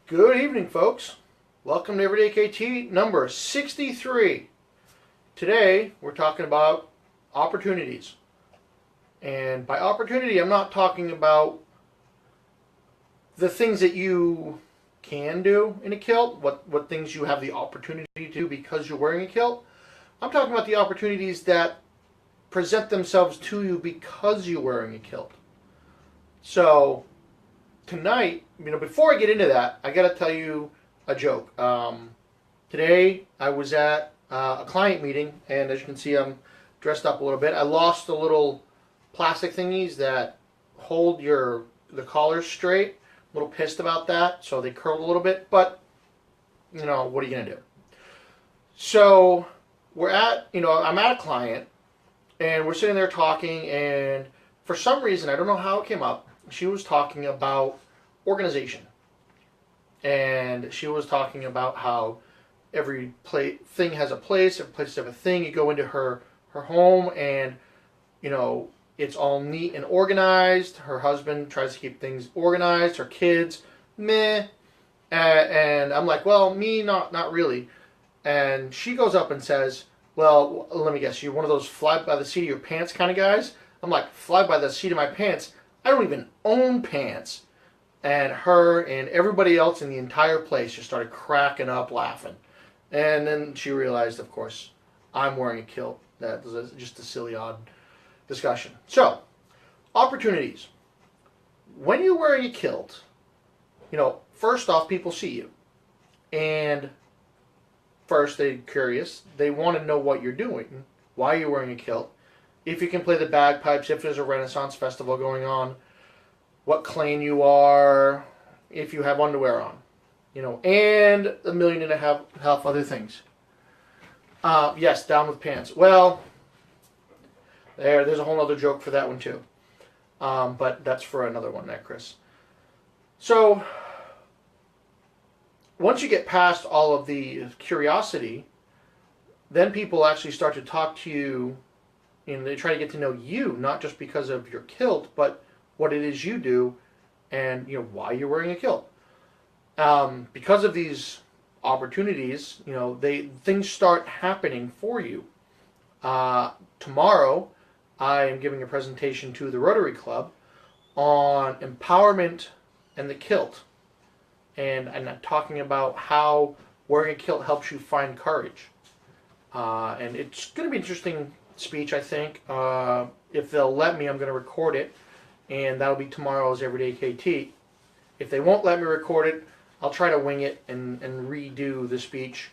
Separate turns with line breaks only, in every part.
Good evening, folks. Welcome to Everyday KT number 63. Today, we're talking about opportunities. And by opportunity, I'm not talking about the things that you can do in a kilt, what things you have the opportunity to do because you're wearing a kilt. I'm talking about the opportunities that present themselves to you because you're wearing a kilt. So, tonight, before I get into that, I got to tell you a joke. Today, I was at a client meeting, and as you can see, I'm dressed up a little bit. I lost the little plastic thingies that hold the collars straight. A little pissed about that, so they curled a little bit, but, what are you going to do? So, I'm at a client, and we're sitting there talking, and for some reason, I don't know how it came up, she was talking about organization. And she was talking about how every thing has a place, every place has a thing. You go into her home and, it's all neat and organized. Her husband tries to keep things organized. Her kids, meh. And I'm like, well, me, not really. And she goes up and says, well, let me guess, you're one of those fly by the seat of your pants kind of guys? I'm like, fly by the seat of my pants? I don't even own pants. And her and everybody else in the entire place just started cracking up laughing. And then she realized, of course, I'm wearing a kilt. That was just a silly, odd discussion. So, opportunities. When you're wearing a kilt, first off, people see you. And first, they're curious. They want to know what you're doing, why you're wearing a kilt, if you can play the bagpipes, if there's a Renaissance festival going on, what clan you are, if you have underwear on, and 1.5 million other things. Yes, down with pants. Well, there's a whole other joke for that one too. But that's for another one there, Chris. So, once you get past all of the curiosity, then people actually start to talk to you, and they try to get to know you, not just because of your kilt, but what it is you do, and why you're wearing a kilt. Because of these opportunities, things start happening for you. Tomorrow, I am giving a presentation to the Rotary Club on empowerment and the kilt, and I'm talking about how wearing a kilt helps you find courage. And it's going to be an interesting speech, I think. If they'll let me, I'm going to record it. And that'll be tomorrow's Everyday KT. If they won't let me record it, I'll try to wing it and redo the speech.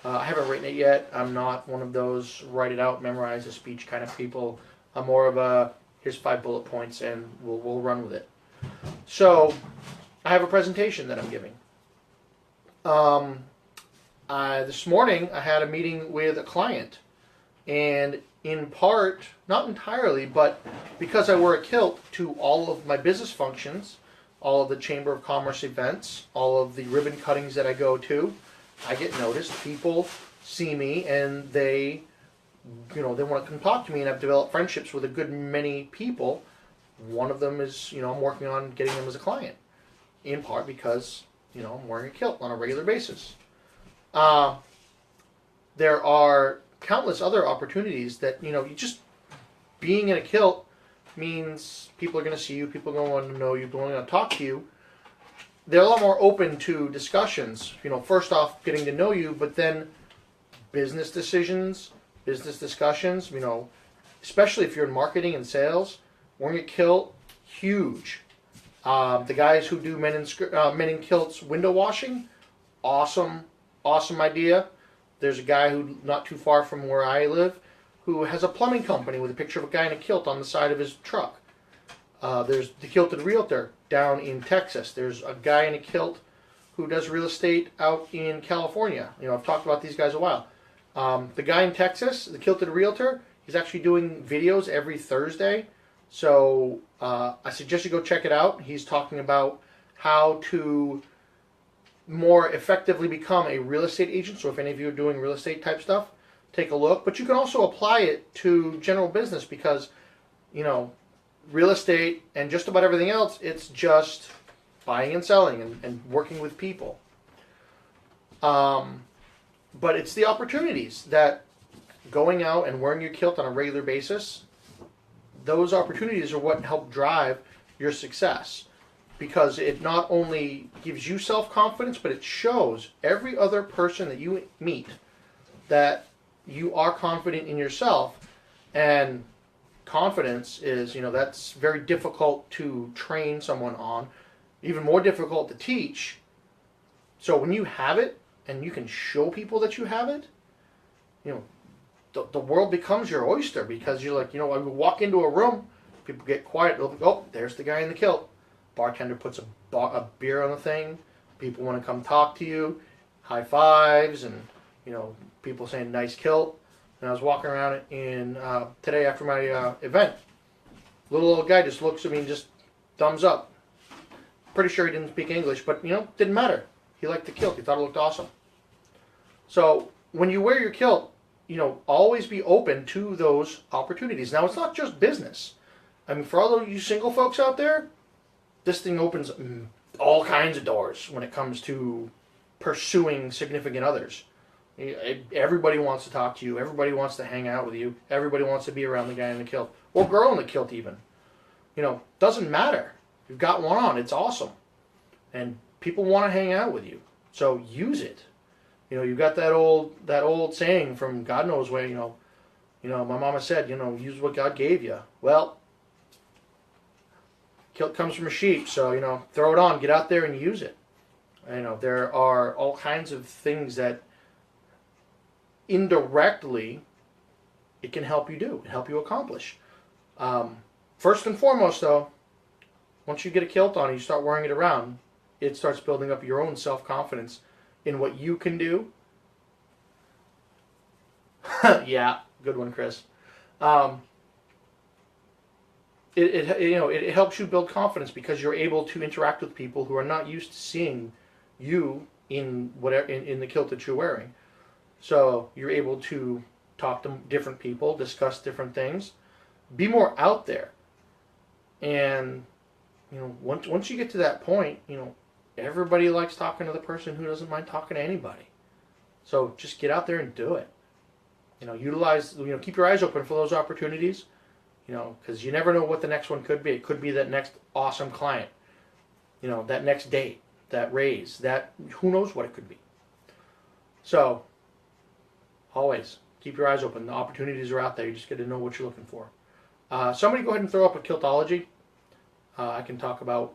I haven't written it yet. I'm not one of those write it out, memorize the speech kind of people. I'm more of a, here's 5 bullet points and we'll run with it. So, I have a presentation that I'm giving. This morning, I had a meeting with a client. And in part, not entirely, but because I wear a kilt to all of my business functions, all of the Chamber of Commerce events, all of the ribbon cuttings that I go to, I get noticed. People see me and they want to come talk to me, and I've developed friendships with a good many people. One of them is, I'm working on getting them as a client, in part because, I'm wearing a kilt on a regular basis. There are countless other opportunities that, you just being in a kilt means people are going to see you, people are going to know you, going to talk to you. They're a lot more open to discussions, first off getting to know you, but then business decisions, business discussions, especially if you're in marketing and sales, wearing a kilt, huge. The guys who do men in kilts window washing, awesome idea. There's a guy who, not too far from where I live, who has a plumbing company with a picture of a guy in a kilt on the side of his truck. There's the Kilted Realtor down in Texas. There's a guy in a kilt who does real estate out in California. I've talked about these guys a while. The guy in Texas, the Kilted Realtor, he's actually doing videos every Thursday. So I suggest you go check it out. He's talking about how to more effectively become a real estate agent. So if any of you are doing real estate type stuff, take a look. But you can also apply it to general business because, real estate and just about everything else, it's just buying and selling and working with people. But it's the opportunities that going out and wearing your kilt on a regular basis, those opportunities are what help drive your success. Because it not only gives you self-confidence, but it shows every other person that you meet that you are confident in yourself. And confidence is, that's very difficult to train someone on, even more difficult to teach. So when you have it and you can show people that you have it, the world becomes your oyster, because you're like, I would walk into a room, people get quiet, they'll be, oh, there's the guy in the kilt. Bartender puts a beer on the thing. People want to come talk to you. High fives and, people saying nice kilt. And I was walking around today after my event. Little old guy just looks at me and just thumbs up. Pretty sure he didn't speak English, but, didn't matter. He liked the kilt. He thought it looked awesome. So when you wear your kilt, always be open to those opportunities. Now, it's not just business. I mean, for all of you single folks out there, this thing opens all kinds of doors when it comes to pursuing significant others. Everybody wants to talk to you. Everybody wants to hang out with you. Everybody wants to be around the guy in the kilt. Or girl in the kilt even. Doesn't matter. You've got one on. It's awesome. And people want to hang out with you. So use it. You've got that old saying from God knows where, my mama said, use what God gave you. Well, kilt comes from a sheep, so, throw it on, get out there and use it. There are all kinds of things that indirectly it can help you do, help you accomplish. First and foremost, though, once you get a kilt on and you start wearing it around, it starts building up your own self-confidence in what you can do. Yeah, good one, Chris. It helps you build confidence because you're able to interact with people who are not used to seeing you in the kilt that you're wearing. So you're able to talk to different people, discuss different things, be more out there. And once you get to that point, everybody likes talking to the person who doesn't mind talking to anybody. So just get out there and do it. Utilize, keep your eyes open for those opportunities. Because you never know what the next one could be. It could be that next awesome client, that next date, that raise, that who knows what it could be. So, always keep your eyes open. The opportunities are out there. You just got to know what you're looking for. Somebody go ahead and throw up a kiltology. I can talk about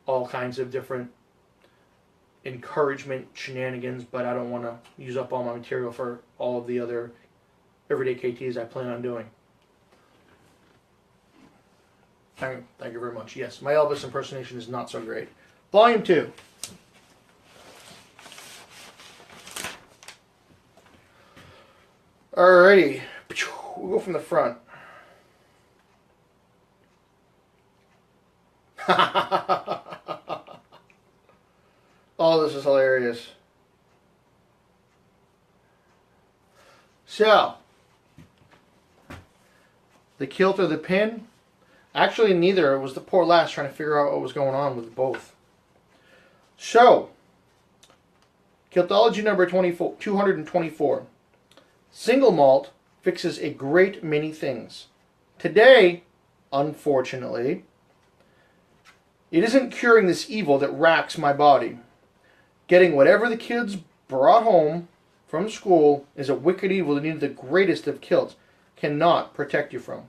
all kinds of different encouragement shenanigans, but I don't want to use up all my material for all of the other everyday KTs I plan on doing. Thank you very much. Yes, my Elvis impersonation is not so great. Volume 2. Alrighty. We'll go from the front. Oh, this is hilarious. So, the kilt or the pin? Actually, neither. It was the poor lass trying to figure out what was going on with both. So, Kiltology number 224. Single malt fixes a great many things. Today, unfortunately, it isn't curing this evil that racks my body. Getting whatever the kids brought home from school is a wicked evil that even the greatest of kilts cannot protect you from.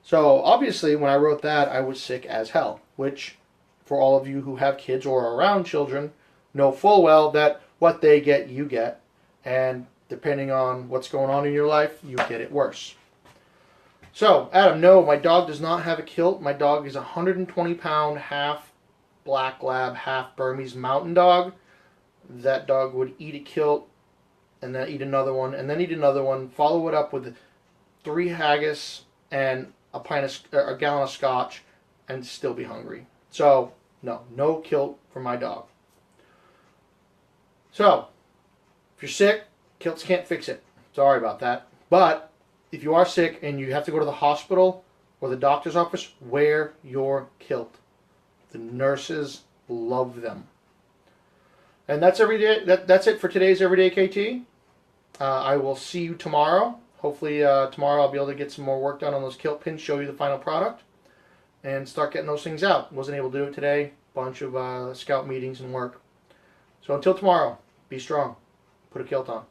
So, obviously, when I wrote that, I was sick as hell, which, for all of you who have kids or are around children, know full well that what they get, you get, and depending on what's going on in your life, you get it worse. So, Adam, no, my dog does not have a kilt. My dog is a 120-pound, half black lab, half Burmese mountain dog. That dog would eat a kilt, and then eat another one, and then eat another one, follow it up with 3 haggis and a gallon of scotch, and still be hungry. So, no kilt for my dog. So, if you're sick, kilts can't fix it. Sorry about that. But, if you are sick and you have to go to the hospital or the doctor's office, wear your kilt. The nurses love them. And that's that's it for today's Everyday KT. I will see you tomorrow. Hopefully tomorrow I'll be able to get some more work done on those kilt pins, show you the final product, and start getting those things out. Wasn't able to do it today. Bunch of scout meetings and work. So until tomorrow, be strong. Put a kilt on.